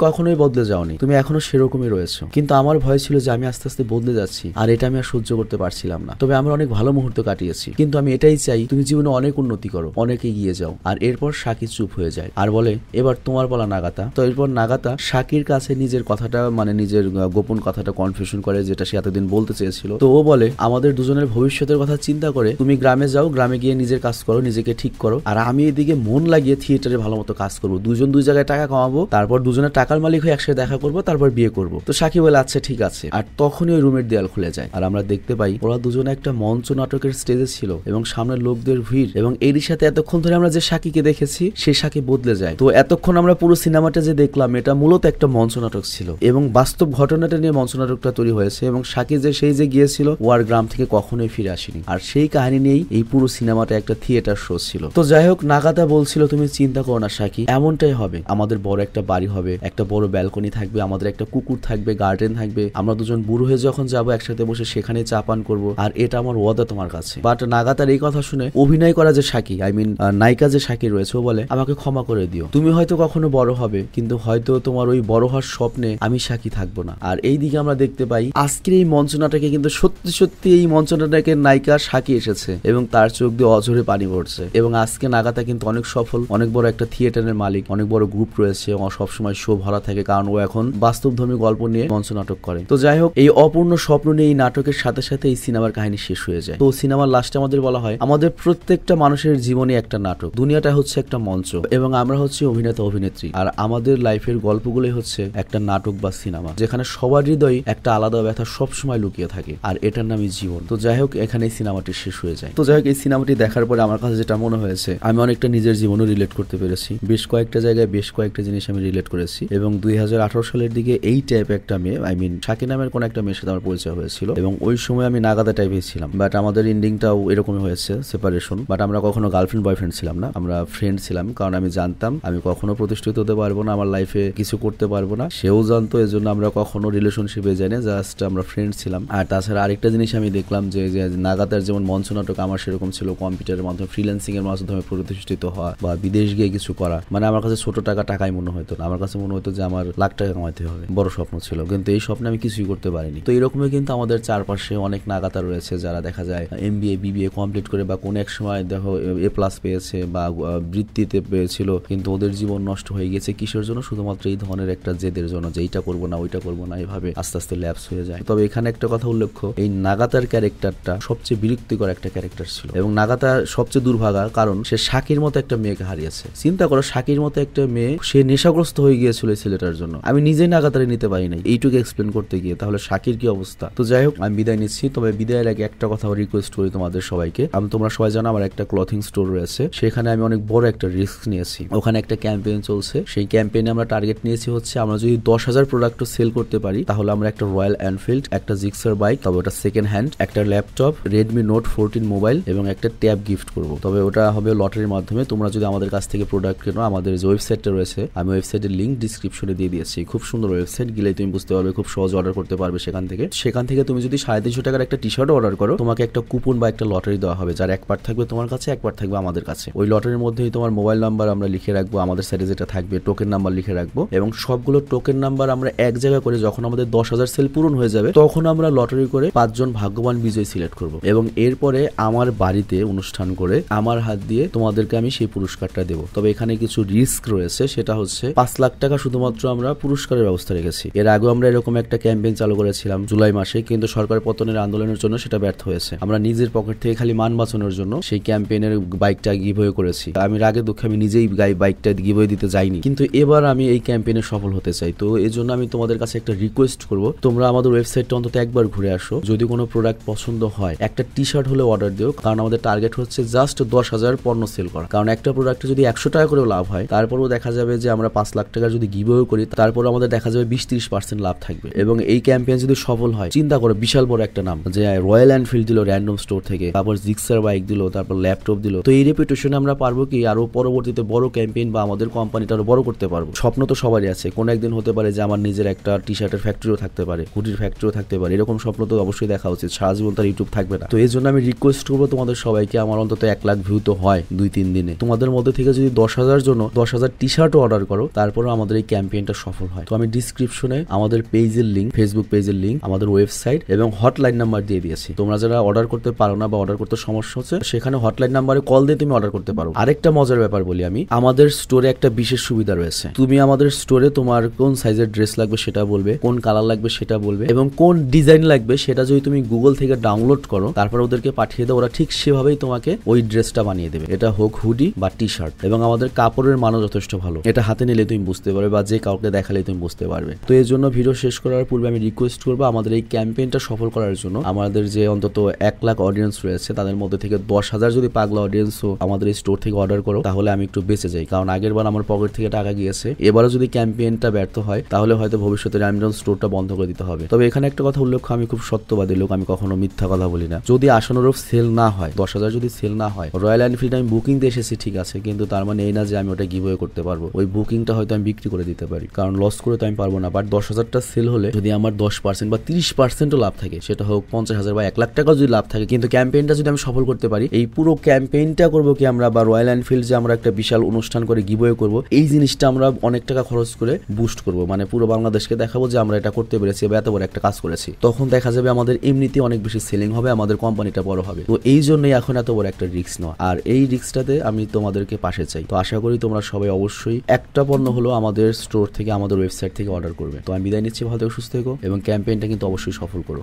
কখনোই বদলে যাওনি, তুমি এখনো সেরকমই রয়েছো। কিন্তু আমার ভয় ছিল যে আমি আস্তে আস্তে বদলে যাচ্ছি, আর এটা আমি আর সহ্য করতে পারছিলাম না। তবে আমরা অনেক ভালো মুহূর্ত কাটিয়েছি, কিন্তু আমি এটাই চাই তুমি জীবনে অনেক উন্নতি করো, অনেক এগিয়ে যাও। আর এরপর সাকি চুপ হয়ে যায় আর বলে, এবার তোমার বলা নাগাতা। তো এরপর নাগাতা সাকির কাছে নিজের কথাটা, মানে নিজের গোপন কথাটা কনফিউশন করে, যেটা সে এতদিন বলতে চেয়েছিল। তো ও বলে, আমাদের দুজনের ভবিষ্যতের কথা চিন্তা করে তুমি গ্রামে যাও, গ্রামে গিয়ে নিজের কাজ করো, নিজেকে ঠিক করো, আর আমি এদিকে মন লাগিয়ে থিয়েটারে ভালো মতো কাজ করবো, দুজন দুই জায়গায় টাকা কামাবো, তারপর দুজনের টাকার মালিক হয়ে একসাথে দেখা করবো, তারপর বিয়ে করবো। তো সাকি বলে, আচ্ছা ঠিক আছে। আর তখনই ওই রুমের দেয়াল খুলে যায় আর আমরা দেখতে পাই ওরা দুজনে একটা মঞ্চ নাটকের স্টেজে ছিল এবং সামনের লোকদের ভিড়, এবং এরই সাথে এতক্ষণ ধরে আমরা যে সাকিকে দেখেছি সেই সাকি বদলে যায়। তো এতক্ষণ আমরা পুরো সিনেমাটা যে দেখলাম এটা মূলত একটা মঞ্চ নাটক ছিল, এবং বাস্তব ঘটনাটা নিয়ে মঞ্চ নাটকটা তৈরি হয়েছে। এবং সাকি যে সেই যে গিয়েছিল ও আর গ্রাম থেকে কখনোই ফিরে আসেনি, আর সেই কাহিনী নিয়েই এই পুরো সিনেমাটা একটা থিয়েটার শো ছিল। তো যাই হোক, নাগাতা বলছিল, তুমি চিন্তা করো না সাকি, এমনটাই হবে, আমাদের বড় একটা বাড়ি হবে, একটা বড় ব্যালকনি থাকবে, আমাদের একটা কুকুর থাকবে, গার্ডেন থাকবে, আমরা দুজন বুড়ো হয়ে যখন যাবো একসাথে বসে সেখানে চা পান করবো, আর এটা আমার ওয়াদা তোমার কাছে। বাট নাগাতার এই কথা শুনে অভিনয় করা যে সাকি, আই মিন নায়িকা যে সাকি রয়েছে, ও বলে, আমাকে ক্ষমা করে দিও, তুমি হয়তো কখনো বড় হবে, কিন্তু হয়তো তোমার ওই বড় হওয়ার স্বপ্নে আমি সাকি থাকবো না। আর এই দিকে আমরা দেখতে পাই আজকের এই মঞ্চ নাটকে কিন্তু সত্যি সত্যি এই মঞ্চ নাটকের নায়িকা সাকি এসেছে এবং তার চোখ দিয়ে অঝরে পানি পড়ছে। এবং আজকে নাগাতা কিন্তু অনেক সফল, অনেক বড় একটা থিয়েটারের মালিক, অনেক বড় গ্রুপ রয়েছে, এবং সবসময় শো ভরা থাকে, কারণ ও এখন বাস্তবধর্মী গল্প নিয়ে মঞ্চ নাটক করে। তো যাই হোক, এই অপূর্ণ স্বপ্ন নিয়ে এই নাটকের সাথে সাথে এই সিনেমার কাহিনী শেষ হয়ে যায়। তো সিনেমার লাস্টে আমাদের বলা হয়, আমাদের প্রত্যেকটা মানুষের জীবনে একটা নাটক, দুনিয়াটা হচ্ছে একটা মঞ্চ, এবং আমরা হচ্ছে অভিনেতা অভিনেত্রী, আর আমাদের লাইফের গল্পগুলোই হচ্ছে একটা নাটক বা সিনেমা, যেখানে সবার হৃদয়ে একটা আলাদা ব্যথা সবসময় লুকিয়ে থাকে, আর এটার নামই জীবন। তো যাই হোক, এখানে এই সিনেমাটি শেষ হয়ে যায়। তো যাই হোক, এই সিনেমাটি দেখার পরে আমার কাছে যেটা মনে হয়েছে, আমি অনেকটা নিজের জীবনও রিলেট করতে পেরেছি, বেশ কয়েকটা জায়গায় বেশ কয়েকটা জিনিস আমি রিলেট করেছি। এবং 2018 সালের দিকে এই টাইপ একটা মেয়ে, আই মিন সাকি নামের কোন একটা মেয়ের সাথে আমার পরিচয় হয়েছিল, এবং ওই সময় আমি নাগাদা টাইপের ছিলাম। বাট আমাদের এন্ডিংটাও এরকমই হয়েছে, সেপারেশন। বাট আমরা কখনো গার্লফ্রেন্ড বয়ফ্রেন্ড ছিলাম না, আমরা ফ্রেন্ড ছিলাম, কারণ আমি জানতাম আমি কখনো প্রতিষ্ঠিত হতে পারবো না, আমার লাইফে কিছু করতে পারবো না, সেও জানতো, এজন্য আমরা কখনো রিলেশনশিপে যাই না, জাস্ট আমরা ফ্রেন্ড ছিলাম। আর তাছাড়া আরেকটা জিনিস আমি দেখলাম যে নাগাতার যেমন মঞ্চ নাটক আমার সেরকম ছিল কম্পিউটারের মাধ্যমে ফ্রিল্যান্সিং এর মাধ্যমে প্রতিষ্ঠিত হওয়া বা বিদেশ গিয়ে কিছু করা। মানে আমার কাছে ছোট টাকাই মনে হতো না, আমার কাছে মনে হতো যে আমার লাখ টাকা কামাইতে হবে, বড় স্বপ্ন ছিল, কিন্তু এই স্বপ্নে আমি কিছুই করতে পারিনি। তো এরকমই কিন্তু আমাদের চারপাশে অনেক নাগাতা রয়েছে যারা দেখা যায় MBA BBA কমপ্লিট করে বা কোন এক সময় দেখো A+ পেয়েছে বা বৃত্তিতে পেয়েছিল, কিন্তু ওদের জীবন নষ্ট হয়ে গেছে কিসের জন্য? শুধুমাত্র এই ধরনের একটা জেদের জন্য, যে এইটা করবো না ওইটা করবো না, এভাবে আস্তে আস্তে ল্যাপস হয়ে যায়। তবে এখানে একটা কথা উল্লেখ্য, এই নাগাতার ক্যারেক্টারটা সবচেয়ে বিরক্তিকর একটা ক্যারেক্টার ছিল এবং নাগাতা সবচেয়ে দুর্ভাগা, কারণ সে শাকির মতো একটা মেয়েকে হারিয়েছে। চিন্তা করো, শাকির মতো একটা মেয়ে, সে নেশাগ্রস্ত হয়ে গিয়েছিল এই ছেলেটার জন্য। আমি নিজেই নাগাতারে নিতে পারি নাই এইটুকু এক্সপ্লেন করতে গিয়ে, তাহলে শাকির কি অবস্থা। তো যাই হোক, আমি বিদায় নিচ্ছি। তবে বিদায়ের আগে একটা কথা রিকোয়েস্ট করি তোমাদের সবাইকে। তোমরা সবাই জানো আমার একটা ক্লথিং স্টোর রয়েছে, সেখানে আমি অনেক বড় একটা রিস্ক নিয়েছি। ওখানে একটা ক্যাম্পেইন চলছে, সেই ক্যাম্পেইনে আমরা টার্গেট নিয়েছি হচ্ছে আমরা যদি 10,000 প্রোডাক্ট সেল করতে পারি তাহলে আমরা একটা রয়্যাল এনফিল্ড, একটা জিক্সার বাইক, তবে ওটা সেকেন্ড হ্যান্ড, একটা ল্যাপটপ, রেডমি নোট 14 মোবাইল এবং একটা ট্যাব গিফট করব। তবে ওটা হবে লটারির মাধ্যমে। তোমরা যদি আমাদের কাছ থেকে প্রোডাক্ট কেনো, আমাদের যে ওয়েবসাইটটা রয়েছে, আমি ওয়েবসাইটের লিঙ্ক ডিসক্রিপশনে দিয়ে দিয়েছি। খুব সুন্দর ওয়েবসাইট, গেলে তুমি বুঝতে পারবে, খুব সহজ অর্ডার করতে পারবে সেখান থেকে তুমি যদি 350 টাকার একটা টি শার্ট অর্ডার করো, তোমাকে একটা কুপন বা একটা লটারি দেওয়া হবে, যার এক পার্ট থাকবে তোমার কাছে, এক পার্ট থাকবে আমাদের কাছে। ওই লটারির মধ্যেই তোমার মোবাইল নাম্বার আমরা লিখে রাখবো, আমাদের সাইডে যেটা থাকবে টোকেন নাম্বার লিখে রাখবো, এবং সবগুলো টোকেন নাম্বার আমরা এক জায়গা করে যখন আমাদের 10,000 সেল পূরণ হয়ে যাবে তখন আমরা লটারি করে 5 জন ভাগ্যবান বিজয়ী সিলেক্ট করব এবং এরপরে আমার বাড়িতে অনুষ্ঠান করে আমার হাত দিয়ে তোমাদেরকে আমি সেই পুরস্কারটা দেবো। তবে এখানে কিছু রিস্ক রয়েছে, সেটা হচ্ছে 5 লাখ টাকা শুধুমাত্র আমরা পুরস্কারের ব্যবস্থা রেখেছি। এর আগে আমরা এরকম একটা ক্যাম্পেইন চালু করেছিলাম জুলাই মাসে, কিন্তু সরকার পতনের আন্দোলনের জন্য সেটা ব্যর্থ হয়েছে। আমরা নিজের পকেট থেকে খালি মান বাঁচানোর জন্য সেই ক্যাম্পেইনের বাইকটা গিভওয়ে করেছি। আমি রাগে দুঃখে আমি নিজেই বাইকটা গিভওয়ে দিতে যাইনি, কিন্তু এবার আমি এই ক্যাম্পেইনে সফল হতে চাই। তো এই জন্য আমি তোমাদের কাছে একটা রিকোয়েস্ট করব, তোমরা আমাদের ওয়েবসাইটটা অন্তত একবার ঘুরে আসো। যদি কোনো প্রোডাক্ট পছন্দ হয়, একটা টি শার্ট হলে অর্ডার দিও, কারণ আমাদের টার্গেট হচ্ছে জাস্ট 10,000 পণ্য সেল করা। কারণ একটা প্রোডাক্টে যদি 100 টাকা করে লাভ হয়, তারপরেও দেখা যাবে যে আমরা 5 লাখ টাকা যদি গিভওয়ে করি, তারপর আমাদের দেখা যাবে 20-30% লাভ থাকবে। এবং এই ক্যাম্পেইন যদি সফল হয়, চিন্তা করো বিশাল বড় একটা নাম, যে রয়্যাল এনফিল্ড দিল র্যান্ডম স্টোর থেকে, তারপর জিক্সার বাইক দিল, তারপর ল্যাপটপ দিল। তো এই রেপুটেশনে আমরা পারবো কি আরো পরবর্তীতে বড় ক্যাম্পেইন বা আমাদের কোম্পানিটা আরো বড় করতে পারবো। স্বপ্ন তো সবারই আছে, কোন একদিন হতে পারে যে আমার নিজের একটা টি শার্টের ফ্যাক্টরিও থাকতে পারে, হুডির ফ্যাক্টরিও থাকতে পারে। এরকম স্বপ্ন তো অবশ্যই দেখা উচিত, সারা জীবন তার ইউটিউব থাকবে না। তো এই জন্য আমি রিকোয়েস্ট করবো তোমাদের সবাইকে, আমার অন্তত 1 লাখ ভিউ তো হয় 2-3 দিনে, তোমাদের মধ্যে থেকে যদি 10,000 জন্য 10,000 টি শার্টও অর্ডার করো, তারপরও আমাদের এই ক্যাম্পেইনটা সফল হয়। তো আমি ডিসক্রিপশনে আমাদের পেজের লিঙ্ক, ফেসবুক পেজের লিঙ্ক, আমাদের ওয়েবসাইট এবং হটলাইন নাম্বার দিয়ে দিয়েছি। তোমরা যারা অর্ডার করতে পারো না বা অর্ডার করতে সমস্যা হচ্ছে, সেখানে হটলাইন নাম্বারে কল দিয়ে তুমি অর্ডার করতে পারো। আরেকটা মজার ব্যাপার বলি, আমি আমাদের স্টোরে একটা বিশেষ সুবিধা রয়েছে। তুমি আমাদের স্টোরে তোমার কোন সাইজের ড্রেস লাগবে সেটা বলবে, কোন কালার লাগবে সেটা বলবে, এবং কোন ডিজাইন লাগবে সেটা যদি তুমি গুগল থেকে ডাউনলোড করো, তারপর ওদেরকে পাঠিয়ে দাও, ওরা ঠিক সেভাবেই তোমাকে ওই ড্রেসটা বানিয়ে দেবে। এটা হোক হুডি বা টি শার্ট, এবং আমাদের কাপড়ের মানও যথেষ্ট ভালো। এটা হাতে নিলে তুমি বুঝতে পারবে বা যে কাউকে দেখালে তুমি বুঝতে পারবে। তো এর জন্য ভিডিও শেষ করার পূর্বে আমি রিকোয়েস্ট করবো, আমাদের এই ক্যাম্পেইনটা সফল করার জন্য আমাদের যে অন্তত 1 লাখ অডিয়েন্স রয়েছে, তাদের মধ্যে থেকে 10,000 যদি পাগলা অডিয়েন্সও আমাদের এই স্টোর থেকে অর্ডার করো, তাহলে আমি একটু বেঁচে যাই। কারণ আগের বার আমার পকেট থেকে টাকা গিয়েছে, এবারও যদি ক্যাম্পেইনটা ব্যর্থ হয় তাহলে হয়তো ভবিষ্যতে র্যামডন স্টোরটা বন্ধ করে দিতে হবে। তবে এখানে একটা কথা উল্লেখ্য, আমি খুব সত্যবাদী লোক, আমি কখনো মিথ্যা কথা বলি না। যদি আশানুরূপ সেল না হয়, 10,000 যদি সেল না হয়, রয়্যাল এনফিল্ড আমি বুকিং দিয়ে এসেছি ঠিক আছে, কিন্তু তার মানে এই না যে আমি ওটা গিভওয়ে করতে পারবো। ওই বুকিংটা হয়তো আমি বিক্রি করে দিতে পারি, কারণ লস করে তো আমি পারবো না। বাট 10,000টা সেল হলে যদি আমার 10% বা 30%ও লাভ থাকে, সেটা হোক 50,000 বা 1 লাখ টাকা যদি লাভ থাকে, কিন্তু ক্যাম্পেইনটা যদি আমি সফল করতে পারি, এই পুরো ক্যাম্পেইনটা করবো কি আমরা, বা রয়্যাল এনফিল্ড যে আমরা একটা বিশাল অনুষ্ঠান করে গিভওয়ে করবো, এই জিনিসটা আমরা অনেক টাকা খরচ করে বুস্ট করবো, মানে পুরো বাংলাদেশকে দেখাবো যে আমরা এটা করতে পেরেছি বা এত বড় একটা কাজ করেছি। তখন দেখা যাবে আমাদের এমনিতে অনেক বেশি সেলিং হবে, আমাদের কোম্পানিটা বড় হবে। তো এই জন্যই এখন এত বড় একটা রিস্ক নেওয়া, আর এই রিস্কটাতে আমি তোমাদেরকে পাশে চাই। তো আশা করি তোমরা সবাই অবশ্যই একটা পণ্য হলো আমাদের স্টোর থেকে, আমাদের ওয়েবসাইট থেকে অর্ডার করবে। তো আমি বিদায় নিচ্ছি, ভালো থেকো, সুস্থ থেকো, এবং ক্যাম্পেইনটা কিন্তু অবশ্যই সফল করো।